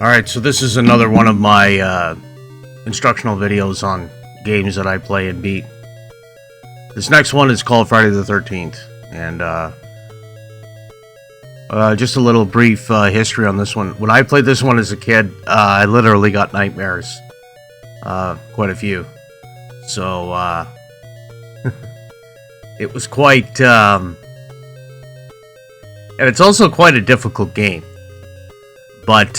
Alright, so this is another one of my instructional videos on games that I play and beat. This next one is called Friday the 13th, and just a little brief history on this one. When I played this one as a kid, I literally got nightmares. Quite a few. So, it was quite, and it's also quite a difficult game. But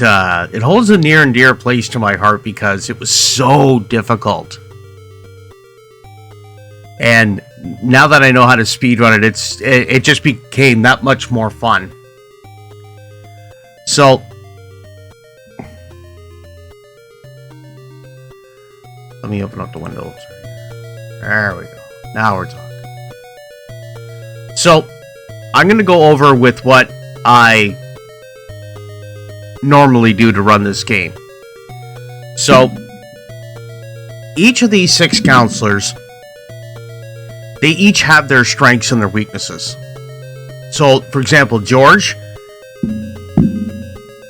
it holds a near and dear place to my heart because it was so difficult. And now that I know how to speedrun it, it just became that much more fun. So, let me open up the window. There we go. Now we're talking. So, I'm going to go over with what I normally do to run this game. So, each of these 6 counselors, they each have their strengths and their weaknesses. So, for example, George,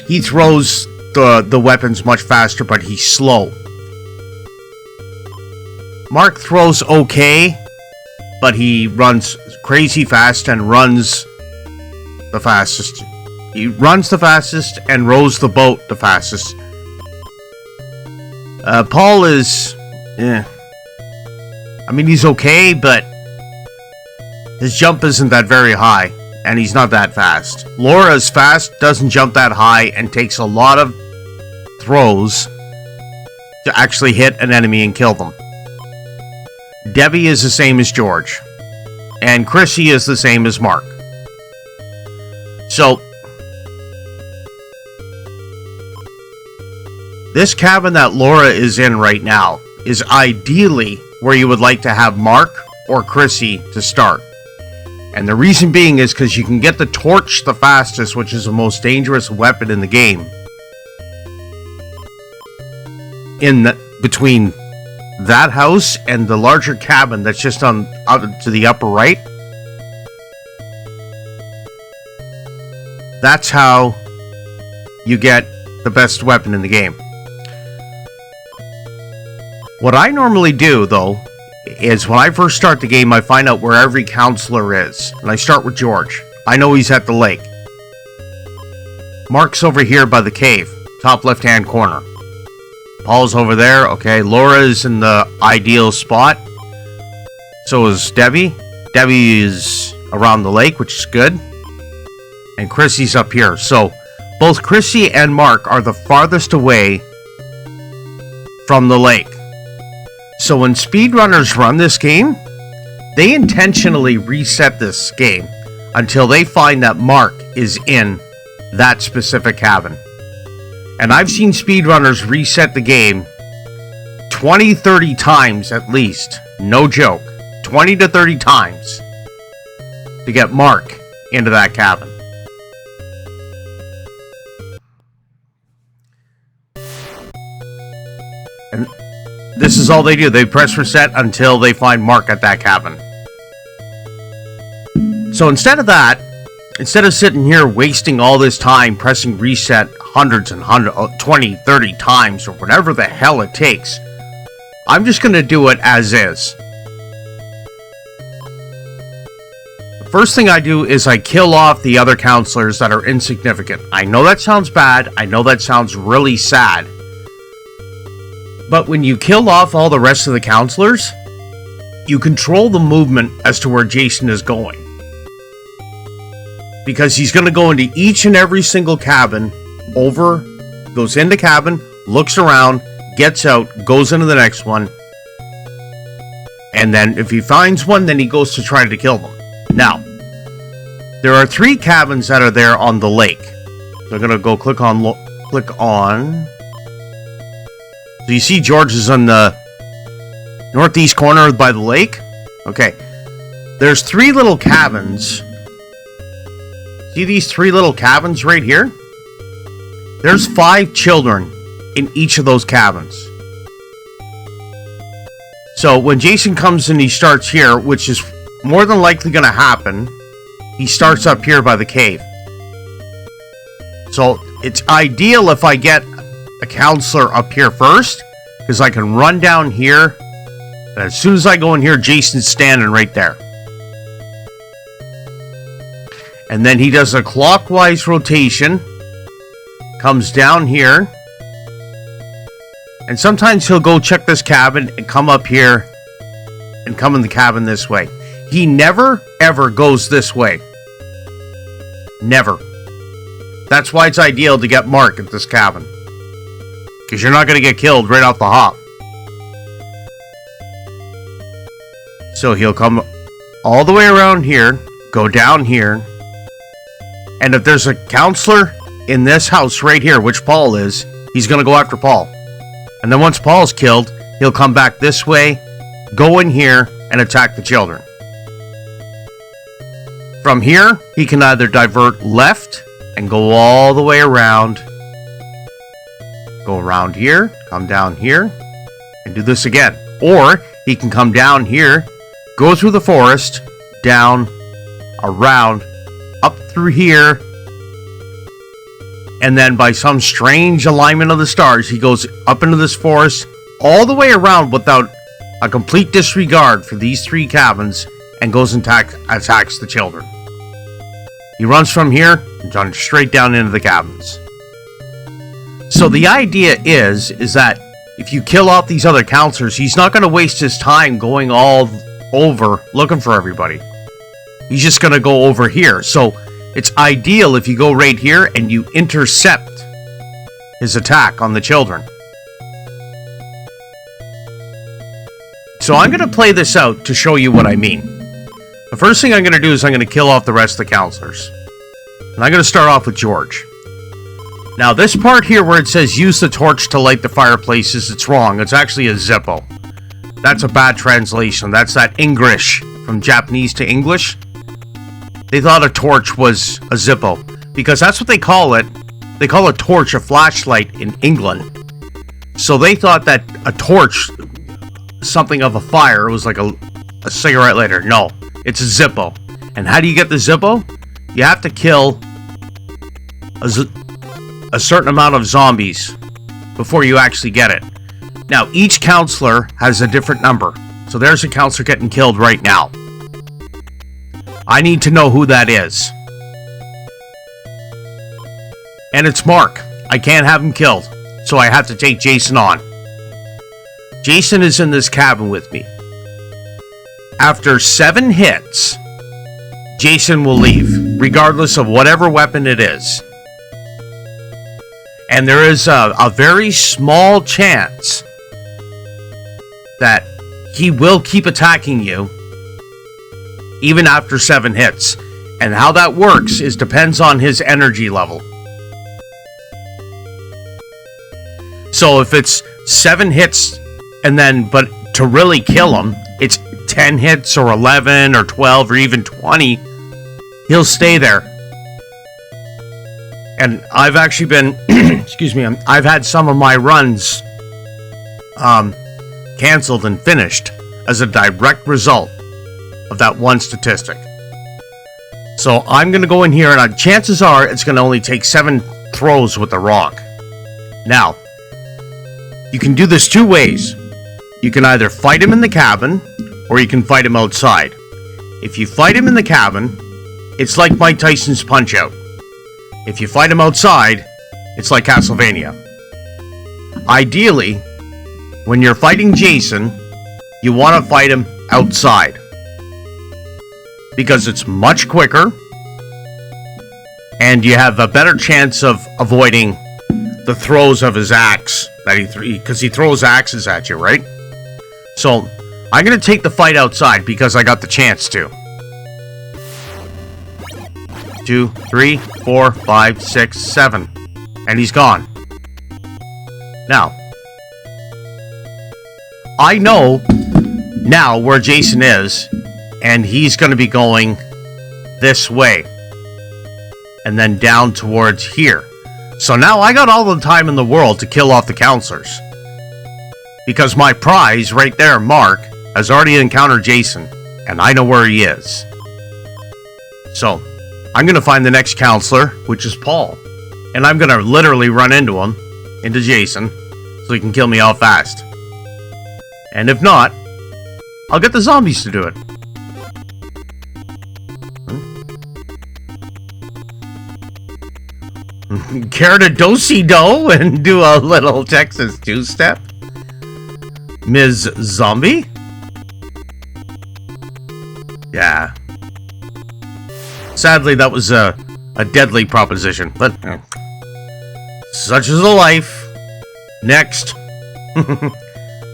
he throws the weapons much faster, but he's slow. Mark throws okay, but he runs crazy fast and runs the fastest. He runs the fastest and rows the boat the fastest. Paul is, I mean, he's okay, but his jump isn't that very high, and he's not that fast. Laura's fast, doesn't jump that high, and takes a lot of throws to actually hit an enemy and kill them. Debbie is the same as George, and Chrissy is the same as Mark. So, this cabin that Laura is in right now is ideally where you would like to have Mark or Chrissy to start. And the reason being is because you can get the torch the fastest, which is the most dangerous weapon in the game, between that house and the larger cabin that's just out to the upper right. That's how you get the best weapon in the game. What I normally do, though, is when I first start the game, I find out where every counselor is. And I start with George. I know he's at the lake. Mark's over here by the cave, top left-hand corner. Paul's over there. Okay, Laura's in the ideal spot. So is Debbie. Debbie is around the lake, which is good. And Chrissy's up here. So, both Chrissy and Mark are the farthest away from the lake. So when speedrunners run this game, they intentionally reset this game until they find that Mark is in that specific cabin. And I've seen speedrunners reset the game 20-30 times at least. No joke. 20 to 30 times to get Mark into that cabin. And this is all they do. They press reset until they find Mark at that cabin. So instead of that, instead of sitting here wasting all this time pressing reset hundreds and 20, 30 times or whatever the hell it takes, I'm just going to do it as is. The first thing I do is I kill off the other counselors that are insignificant. I know that sounds bad. I know that sounds really sad. But when you kill off all the rest of the counselors, you control the movement as to where Jason is going. Because he's going to go into each and every single cabin, goes into cabin, looks around, gets out, goes into the next one. And then if he finds one, then he goes to try to kill them. Now, there are 3 cabins that are there on the lake. So I'm going to go click on. So you see George is on the northeast corner by the lake. Okay. There's 3 little cabins. See these 3 little cabins right here? There's 5 children in each of those cabins. So when Jason comes and he starts here, which is more than likely going to happen, he starts up here by the cave. So it's ideal if I get a counselor up here first, because I can run down here, and as soon as I go in here, Jason's standing right there. And then he does a clockwise rotation, comes down here, and sometimes he'll go check this cabin and come up here and come in the cabin this way. He never, ever goes this way. Never. That's why it's ideal to get Mark at this cabin, because you're not going to get killed right off the hop. So he'll come all the way around here, go down here, and if there's a counselor in this house right here, which Paul is, he's going to go after Paul. And then once Paul's killed, he'll come back this way, go in here, and attack the children. From here, he can either divert left and go all the way around, go around here, come down here, and do this again. Or he can come down here, go through the forest, down, around, up through here, and then by some strange alignment of the stars, he goes up into this forest, all the way around without a complete disregard for these three cabins, and goes and attacks the children. He runs from here and runs straight down into the cabins. So the idea is that if you kill off these other counselors, he's not going to waste his time going all over looking for everybody. He's just going to go over here. So it's ideal if you go right here and you intercept his attack on the children. So I'm going to play this out to show you what I mean. The first thing I'm going to do is I'm going to kill off the rest of the counselors. And I'm going to start off with George. Now this part here where it says use the torch to light the fireplaces, it's wrong. It's actually a Zippo. That's a bad translation. That's that English from Japanese to English. They thought a torch was a Zippo because that's what they call it. They call a torch a flashlight in England. So they thought that a torch, something of a fire, was like a cigarette lighter. No, it's a Zippo. And how do you get the Zippo? You have to kill a certain amount of zombies before you actually get it. Now, each counselor has a different number. So there's a counselor getting killed right now. I need to know who that is. And it's Mark. I can't have him killed. So I have to take Jason on. Jason is in this cabin with me. After 7 hits, Jason will leave, regardless of whatever weapon it is. And there is a very small chance that he will keep attacking you even after 7 hits. And how that works is depends on his energy level. So if it's 7 hits and then, but to really kill him, it's 10 hits or 11 or 12 or even 20, he'll stay there. And I've actually been, excuse me, I've had some of my runs canceled and finished as a direct result of that one statistic. So I'm going to go in here and chances are it's going to only take 7 throws with the rock. Now, you can do this 2 ways. You can either fight him in the cabin or you can fight him outside. If you fight him in the cabin, it's like Mike Tyson's Punch-Out. If you fight him outside, it's like Castlevania. Ideally, when you're fighting Jason, you want to fight him outside. Because it's much quicker, and you have a better chance of avoiding the throws of his axe, because he throws axes at you, right? So, I'm going to take the fight outside because I got the chance to. 2, 3, 4, 5, 6, 7. And he's gone. Now, I know now where Jason is, and he's going to be going this way. And then down towards here. So now I got all the time in the world to kill off the counselors. Because my prize right there, Mark, has already encountered Jason. And I know where he is. So, I'm going to find the next counselor, which is Paul. And I'm going to literally run into him into Jason so he can kill me out fast. And if not, I'll get the zombies to do it. Care to do-si-do and do a little Texas two-step? Ms. Zombie? Yeah. Sadly, that was a deadly proposition, but such is the life. Next.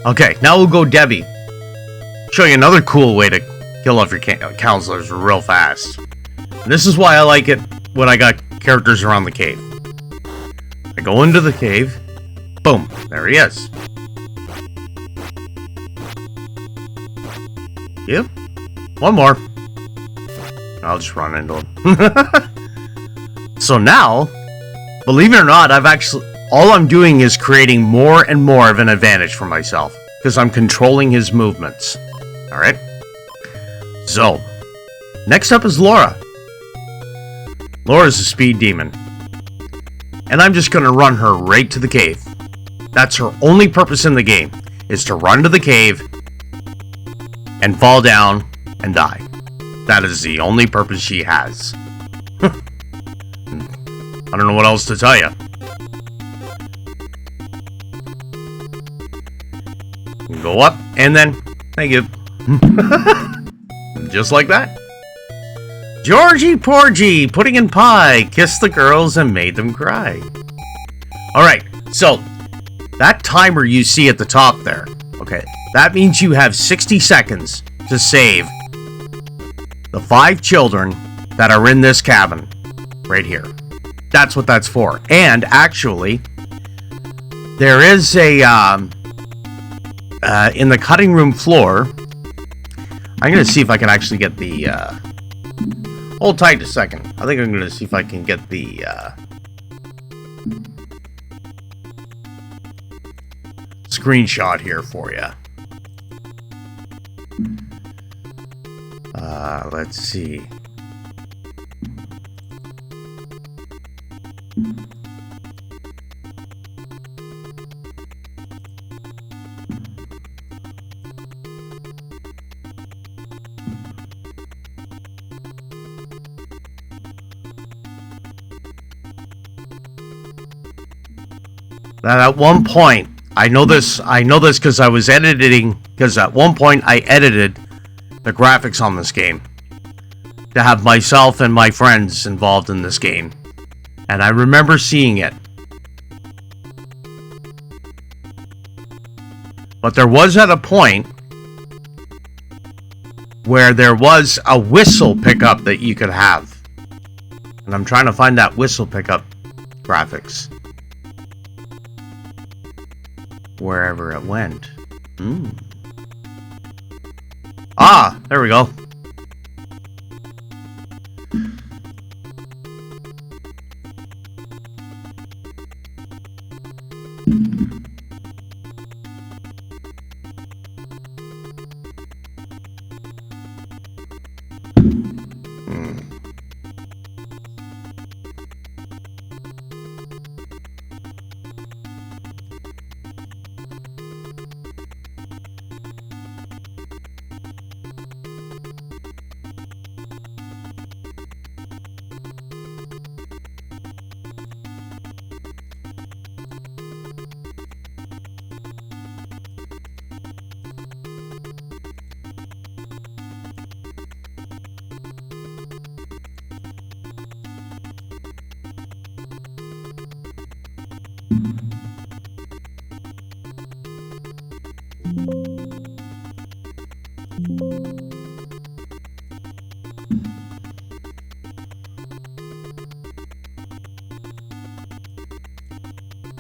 Okay, now we'll go Debbie. Show you another cool way to kill off your counselors real fast. And this is why I like it when I got characters around the cave. I go into the cave. Boom. There he is. Yep. One more. I'll just run into him. So now, believe it or not, all I'm doing is creating more and more of an advantage for myself. Because I'm controlling his movements. Alright? So, next up is Laura. Laura's a speed demon. And I'm just going to run her right to the cave. That's her only purpose in the game, is to run to the cave and fall down and die. That is the only purpose she has. I don't know what else to tell you. Go up, and then, thank you. Just like that. Georgie Porgy, pudding and pie, kissed the girls and made them cry. Alright, so, that timer you see at the top there, okay, that means you have 60 seconds to save the 5 children that are in this cabin, right here. That's what that's for. And, actually, there is a, in the cutting room floor, I'm going to see if I can actually get the, hold tight a second. I think I'm going to see if I can get the, screenshot here for you. Let's see. That at one point, I know this because I was editing, because at one point I edited the graphics on this game to have myself and my friends involved in this game. And I remember seeing it. But there was at a point where there was a whistle pickup that you could have. And I'm trying to find that whistle pickup graphics. Wherever it went. Ah, there we go.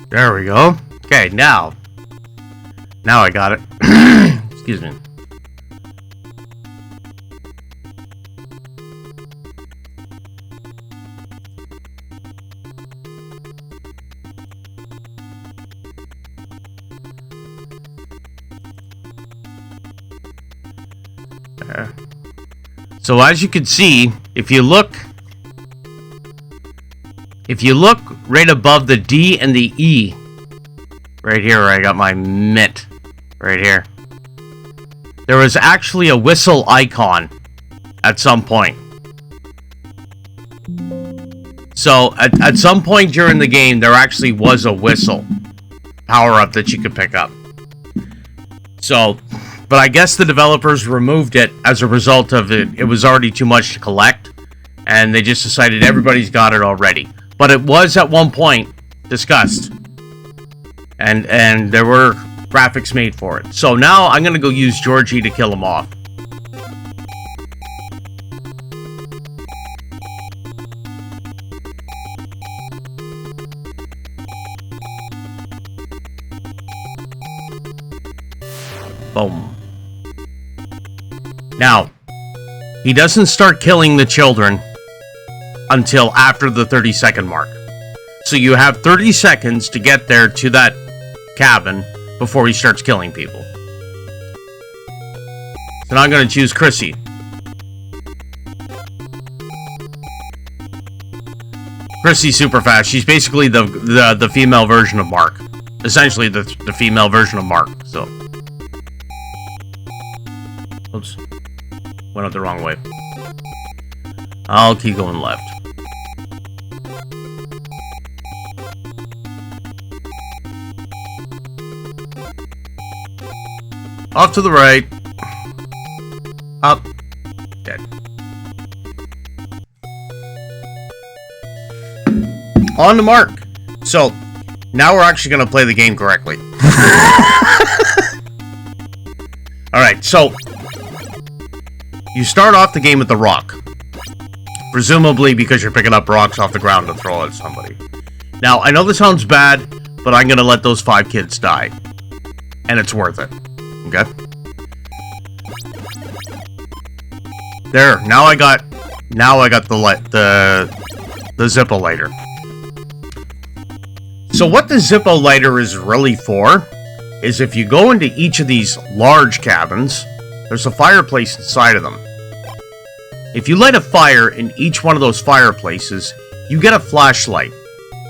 There we go. Okay, now I got it. Excuse me. There. So as you can see, if you look right above the D and the E Right here, where I got my mitt. Right here. There was actually a whistle icon at some point. So, at some point during the game, there actually was a whistle power-up that you could pick up. So, but I guess the developers removed it as a result of it. It was already too much to collect, and they just decided everybody's got it already. But it was at one point discussed, and there were graphics made for it. So now I'm gonna go use Georgie to kill him off. Boom. Now, he doesn't start killing the children until after the 30-second mark. So you have 30 seconds to get there to that cabin before he starts killing people. So now I'm going to choose Chrissy. Chrissy's super fast. She's basically the female version of Mark. Essentially the female version of Mark. So, oops, went up the wrong way. I'll keep going left. Off to the right. Up. Dead. On to Mark. So, now we're actually going to play the game correctly. Alright, so you start off the game with the rock. Presumably because you're picking up rocks off the ground to throw at somebody. Now, I know this sounds bad, but I'm going to let those 5 kids die. And it's worth it. Okay? There, now I got the Zippo lighter. So what the Zippo lighter is really for is if you go into each of these large cabins, there's a fireplace inside of them. If you light a fire in each one of those fireplaces, you get a flashlight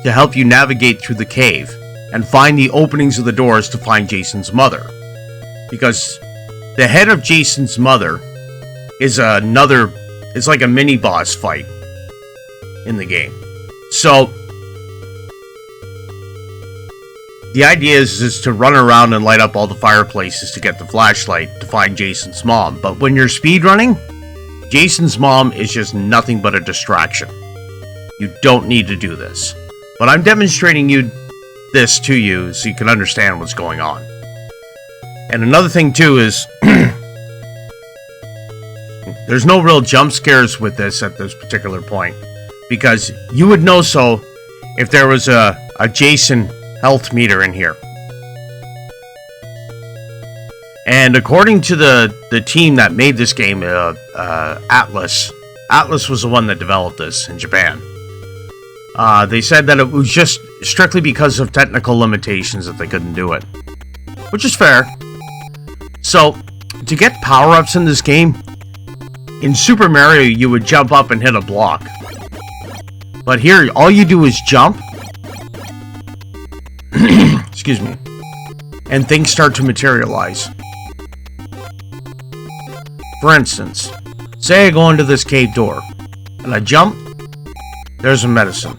to help you navigate through the cave and find the openings of the doors to find Jason's mother. Because the head of Jason's mother is it's like a mini boss fight in the game. So the idea is to run around and light up all the fireplaces to get the flashlight to find Jason's mom. But when you're speedrunning, Jason's mom is just nothing but a distraction. You don't need to do this. But I'm demonstrating this to you so you can understand what's going on. And another thing too is there's no real jump scares with this at this particular point, because you would know so if there was a Jason health meter in here. And according to the team that made this game, Atlas was the one that developed this in Japan. They said that it was just strictly because of technical limitations that they couldn't do it, which is fair. So, to get power-ups in this game, in Super Mario, you would jump up and hit a block. But here, all you do is jump. Excuse me. And things start to materialize. For instance, say I go into this cave door, and I jump, there's a medicine.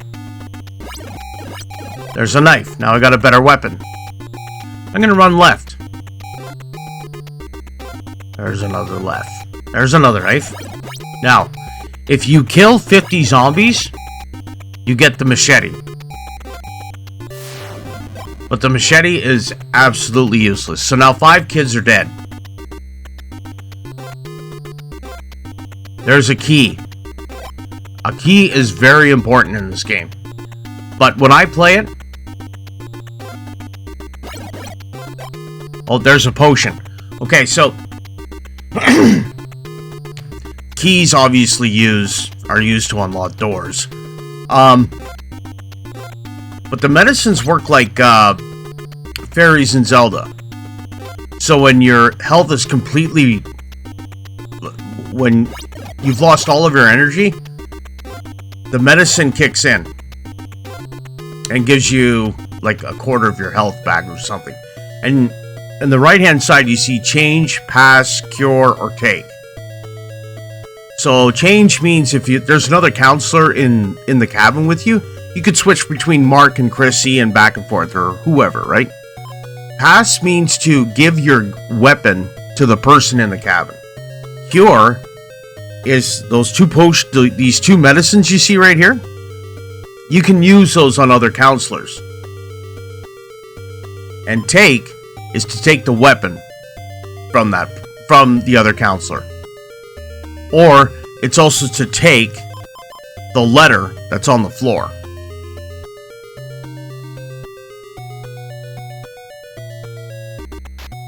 There's a knife. Now I got a better weapon. I'm gonna run left. There's another left. There's another knife. Now, if you kill 50 zombies, you get the machete. But the machete is absolutely useless. So now 5 kids are dead. There's a key. A key is very important in this game. But when I play it... Oh, there's a potion. Okay, so... keys obviously are used to unlock doors. But the medicines work like fairies in Zelda. So when your health is completely... when you've lost all of your energy, the medicine kicks in and gives you like a quarter of your health back or something. And on the right hand side you see change, pass, cure, or take. So change means if there's another counselor in the cabin with you, you could switch between Mark and Chrissy and back and forth, or whoever, right? Pass means to give your weapon to the person in the cabin. Cure is those these two medicines you see right here. You can use those on other counselors. And take is to take the weapon from the other counselor. Or it's also to take the letter that's on the floor.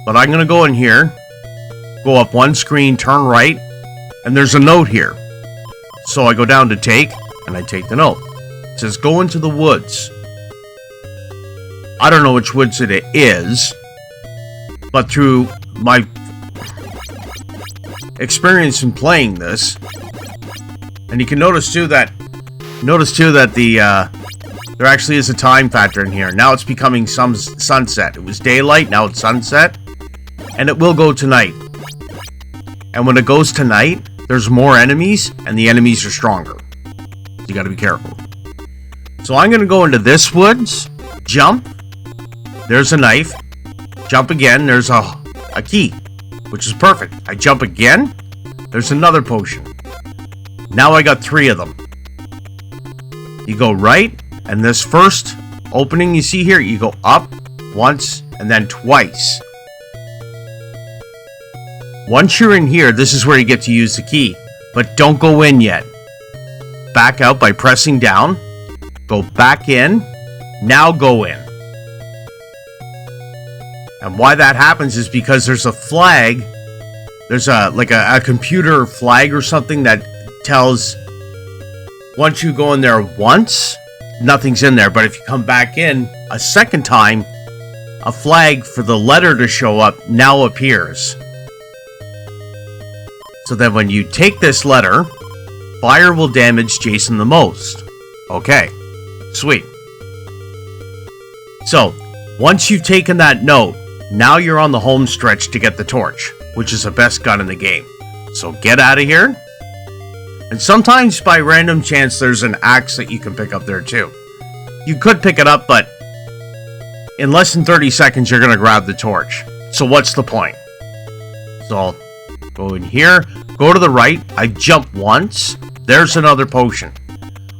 But I'm going to go in here, go up one screen, turn right, and there's a note here. So I go down to take, and I take the note. It says, go into the woods. I don't know which woods it is, but through my experience in playing this, and you can notice too that there actually is a time factor in here. Now it's becoming sunset. It was daylight, now it's sunset. And it will go tonight. And when it goes tonight, there's more enemies, and the enemies are stronger. You gotta be careful. So I'm gonna go into this woods, jump, there's a knife, jump again, there's a key, which is perfect. I jump again, there's another potion. Now I got 3 of them. You go right, and this first opening you see here, you go up once, and then twice. Once you're in here, this is where you get to use the key. But don't go in yet. Back out by pressing down. Go back in. Now go in. And why that happens is because there's a flag. There's a computer flag or something that tells once you go in there once, nothing's in there. But if you come back in a second time, a flag for the letter to show up now appears. So then when you take this letter, fire will damage Jason the most. Okay, sweet. So, once you've taken that note, now you're on the home stretch to get the torch, which is the best gun in the game. So get out of here. And sometimes by random chance there's an axe that you can pick up there too. You could pick it up, but in less than 30 seconds you're going to grab the torch. So what's the point? So I'll go in here, go to the right, I jump once, there's another potion.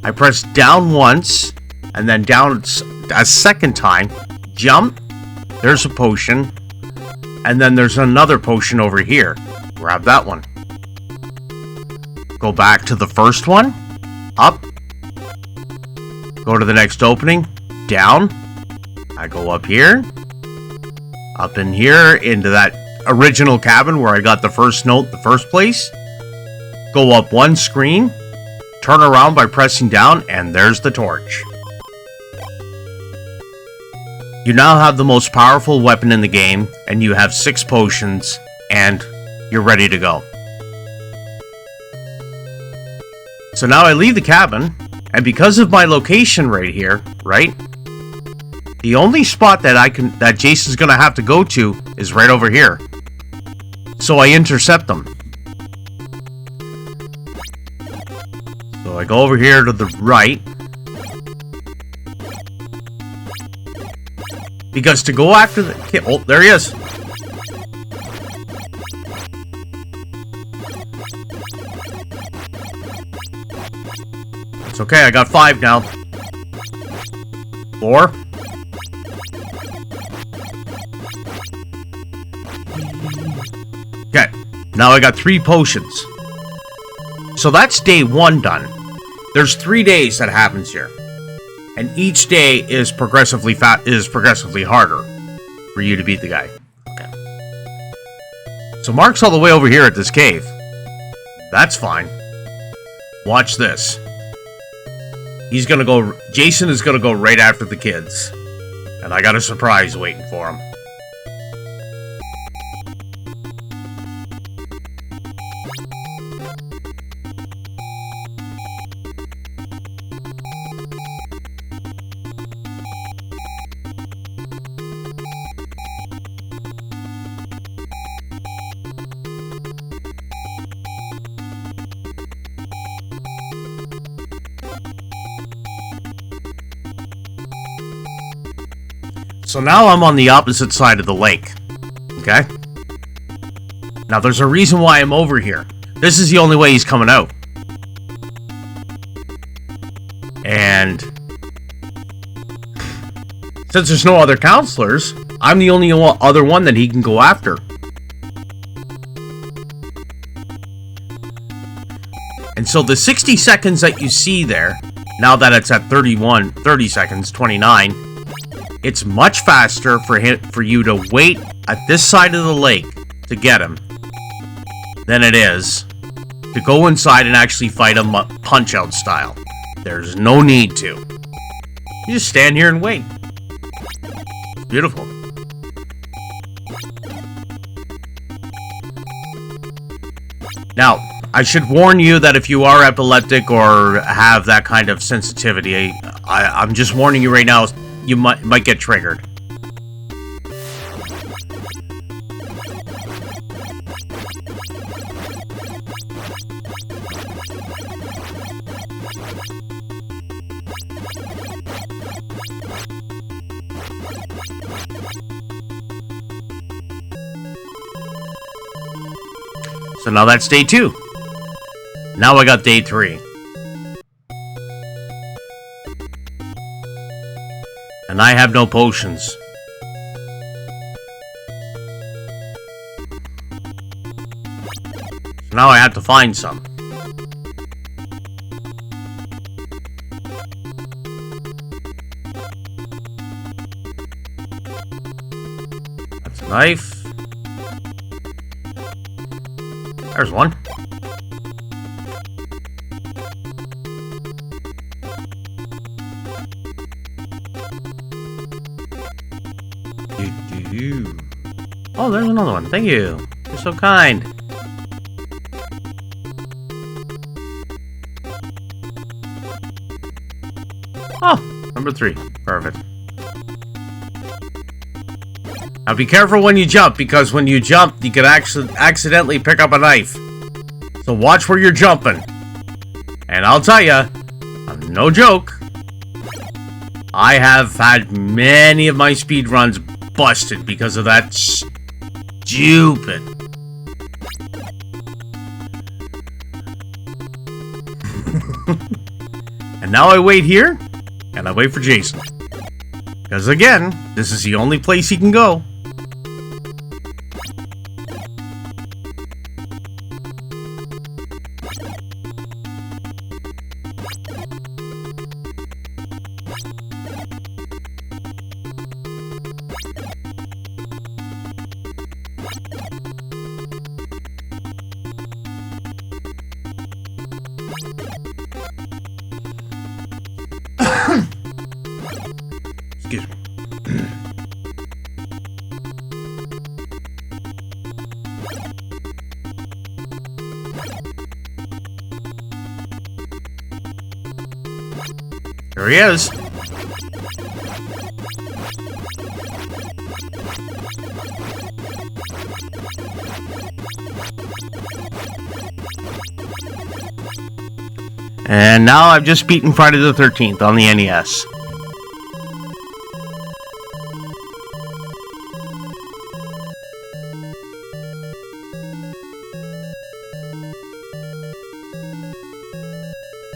I press down once, and then down a second time, jump, there's a potion, and then there's another potion over here. Grab that one. Go back to the first one, up, go to the next opening, down, I go up here, up in here, into that original cabin where I got the first note in the first place. Go up one screen, turn around by pressing down, and there's the torch. You now have the most powerful weapon in the game, and you have 6 potions, and you're ready to go. So now I leave the cabin, and because of my location right here, right? The only spot that Jason's gonna have to go to is right over here. So I intercept them. So I go over here to the right. Because to go after the kid... Oh, there he is. It's okay, I got 5 now. 4. Okay, now I got 3 potions. So that's day 1 done. There's 3 days that happens here. And each day is progressively harder for you to beat the guy. Okay. So Mark's all the way over here at this cave. That's fine. Watch this. Jason is gonna go right after the kids. And I got a surprise waiting for him. So now I'm on the opposite side of the lake. Okay? Now there's a reason why I'm over here. This is the only way he's coming out. And since there's no other counselors, I'm the only other one that he can go after. And so the 60 seconds that you see there, now that it's at 30 seconds, 29, it's much faster for you to wait at this side of the lake to get him than it is to go inside and actually fight him punch-out style. There's no need to. You just stand here and wait. It's beautiful. Now, I should warn you that if you are epileptic or have that kind of sensitivity, I'm just warning you right now, you might get triggered. So now that's day 2. Now I got day 3. And I have no potions. So now I have to find some. That's a knife. There's one. Oh, there's another one. Thank you. You're so kind. Oh, number 3. Perfect. Now be careful when you jump, because when you jump, you could actually accidentally pick up a knife. So watch where you're jumping. And I'll tell you, no joke, I have had many of my speed runs busted because of that stupid. And now I wait here, and I wait for Jason. Because again, this is the only place he can go. Excuse me. There he is. And now I've just beaten Friday the 13th on the NES.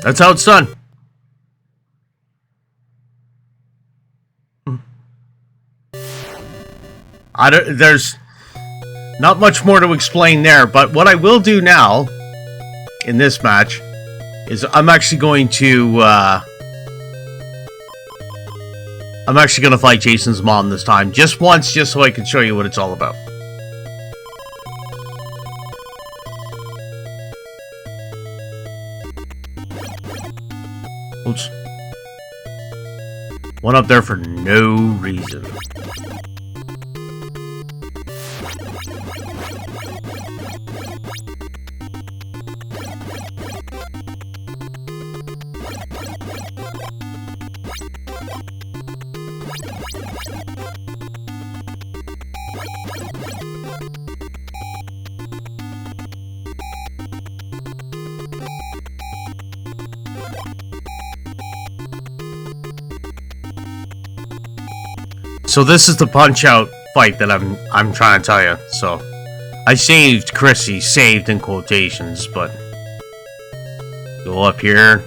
That's how it's done. There's not much more to explain there, but what I will do now in this match is I'm actually going to fight Jason's mom this time, just once, just so I can show you what it's all about. Oops. One up there for no reason. So this is the punch-out fight that I'm trying to tell you. So I saved Chrissy, saved in quotations, but go up here.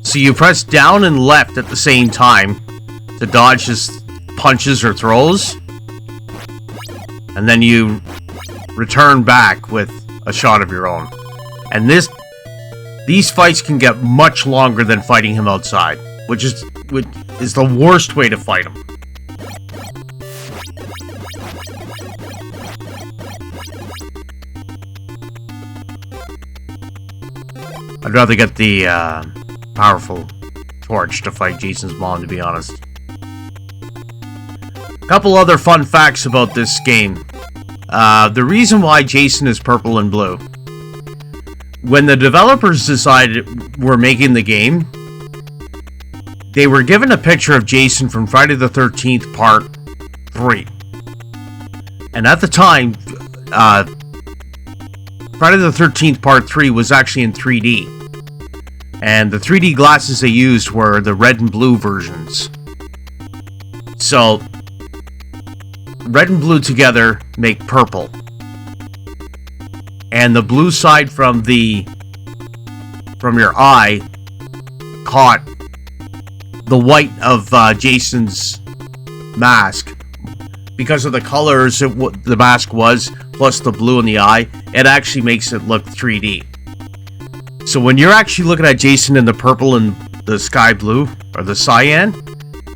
So you press down and left at the same time to dodge his punches or throws, and then you return back with a shot of your own. And these fights can get much longer than fighting him outside, which is the worst way to fight him. I'd rather get the powerful torch to fight Jason's mom, to be honest. A couple other fun facts about this game. The reason why Jason is purple and blue. When the developers decided we're making the game, they were given a picture of Jason from Friday the 13th Part 3. And at the time, Friday the 13th Part 3 was actually in 3D. And the 3D glasses they used were the red and blue versions. So, red and blue together make purple. And the blue side from your eye caught the white of Jason's mask. Because of the colors the mask was, plus the blue in the eye, it actually makes it look 3D. So when you're actually looking at Jason in the purple and the sky blue, or the cyan,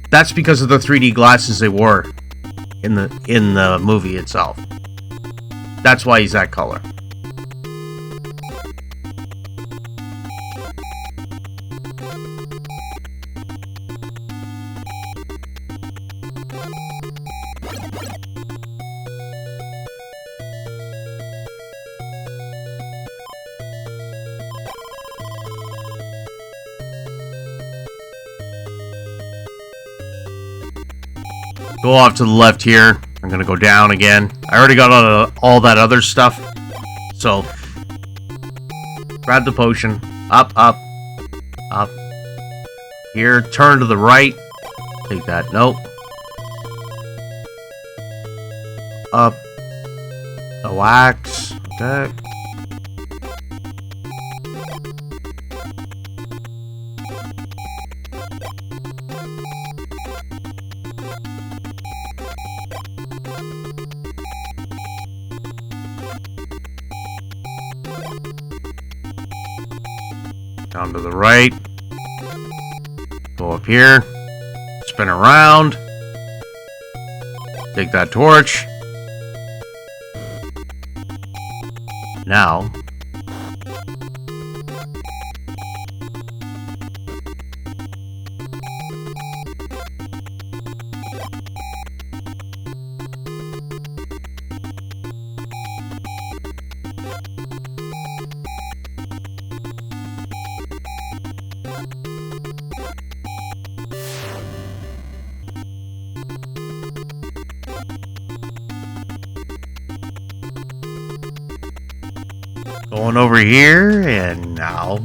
that's because of the 3D glasses they wore in the movie itself. That's why he's that color. Go off to the left here. I'm gonna go down again. I already got all that other stuff. So, grab the potion. Up, up, up. Here, turn to the right. Take that. Nope. Up. A wax. Okay. Down to the right. Go up here. Spin around. Take that torch. Now. Going over here, and now.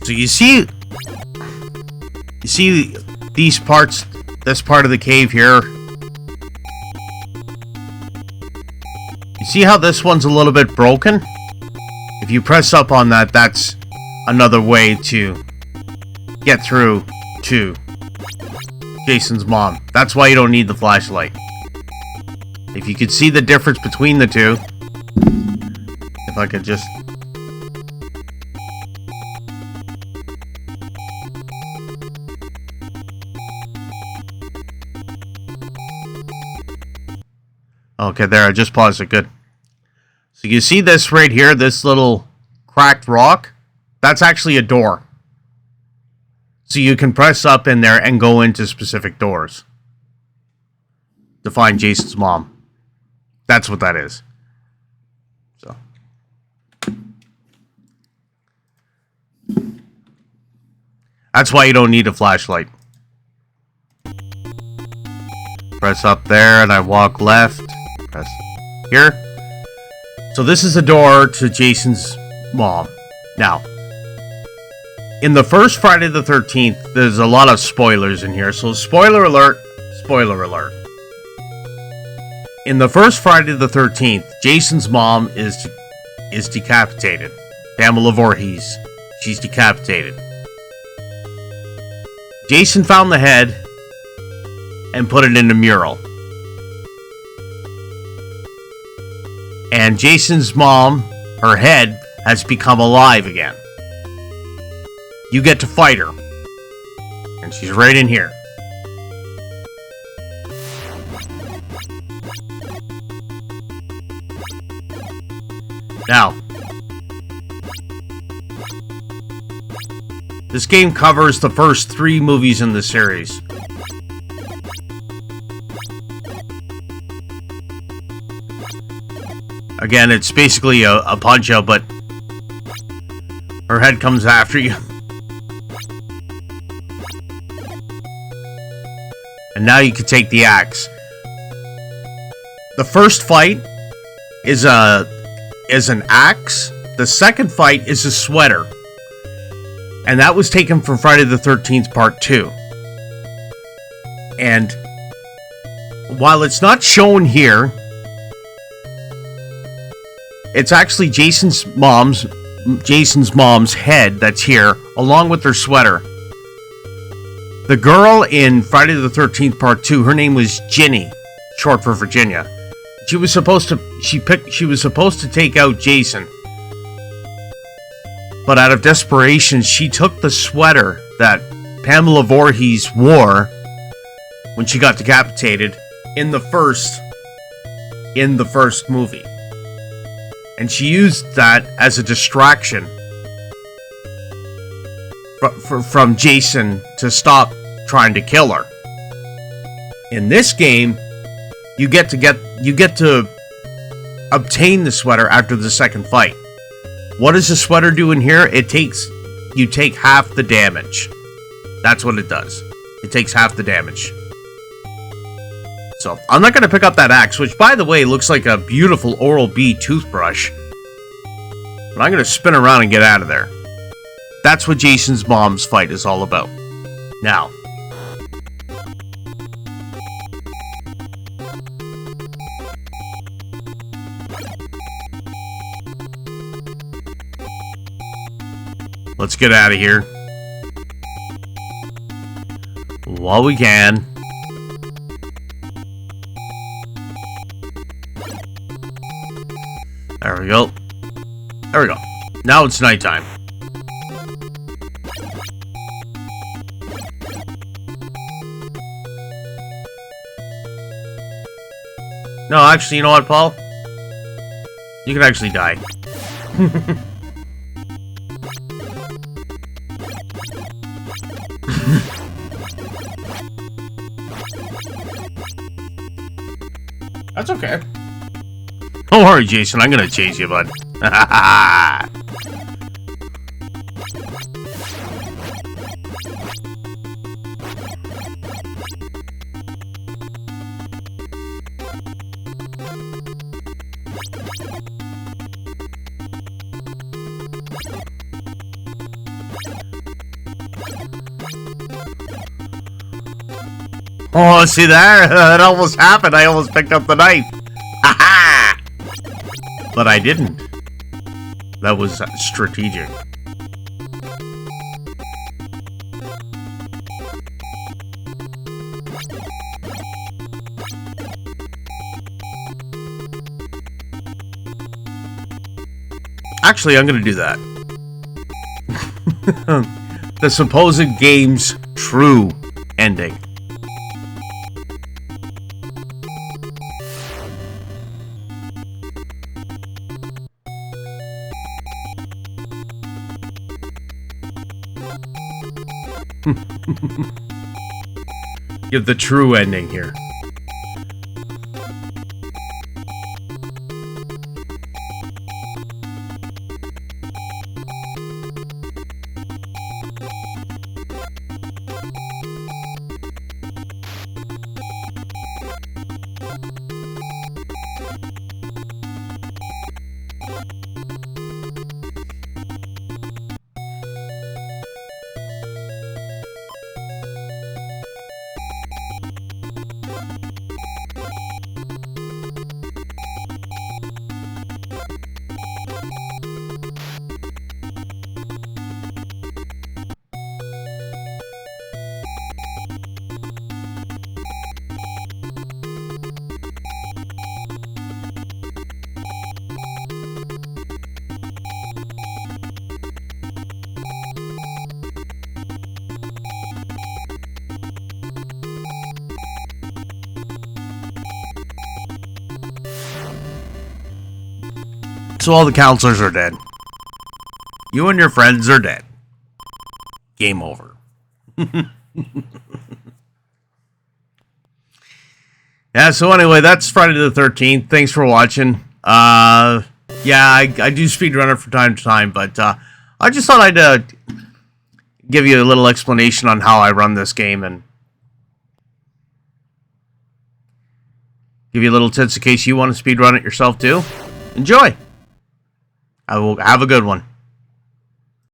So you see these parts, this part of the cave here. You see how this one's a little bit broken? If you press up on that, that's another way to get through to Jason's mom. That's why you don't need the flashlight. If you could see the difference between the two. If I could just... Okay, there, I just paused it. Good. So you see this right here, this little cracked rock? That's actually a door. So you can press up in there and go into specific doors to find Jason's mom. That's what that is. So. That's why you don't need a flashlight. Press up there and I walk left. Press here. So this is the door to Jason's mom. Now, in the first Friday the 13th, there's a lot of spoilers in here. So spoiler alert, spoiler alert. In the first Friday the 13th, Jason's mom is decapitated. Pamela Voorhees. She's decapitated. Jason found the head and put it in a mural. And Jason's mom, her head, has become alive again. You get to fight her. And she's right in here. Now, this game covers the first 3 movies in the series. Again, it's basically a punch-out, but her head comes after you. And now you can take the axe. The first fight is an axe. The second fight is a sweater. And that was taken from Friday the 13th Part 2. And while it's not shown here, it's actually Jason's mom's head that's here, along with her sweater. The girl in Friday the 13th Part 2, her name was Ginny, short for Virginia. She was supposed to take out Jason. But out of desperation, she took the sweater that Pamela Voorhees wore when she got decapitated in the first movie. And she used that as a distraction from Jason to stop trying to kill her. In this game, you get to obtain the sweater after the second fight. What does the sweater do in here? You take half the damage. That's what it does. It takes half the damage. So, I'm not going to pick up that axe, which, by the way, looks like a beautiful Oral-B toothbrush. But I'm going to spin around and get out of there. That's what Jason's mom's fight is all about. Now. Let's get out of here. While we can. There we go. There we go. Now it's nighttime. No, actually, you know what, Paul? You can actually die. That's okay. Don't worry, Jason. I'm gonna chase you, bud. Oh, see there? That almost happened. I almost picked up the knife. Ha-ha! But I didn't. That was strategic. Actually, I'm gonna do that. The supposed game's true ending. Give the true ending here. So all the counselors are dead. You and your friends are dead. Game over. Yeah, so anyway, that's Friday the 13th. Thanks for watching. Yeah, I do speedrun it from time to time, but I just thought I'd give you a little explanation on how I run this game and give you little tips in case you want to speedrun it yourself too. Enjoy! Have a good one.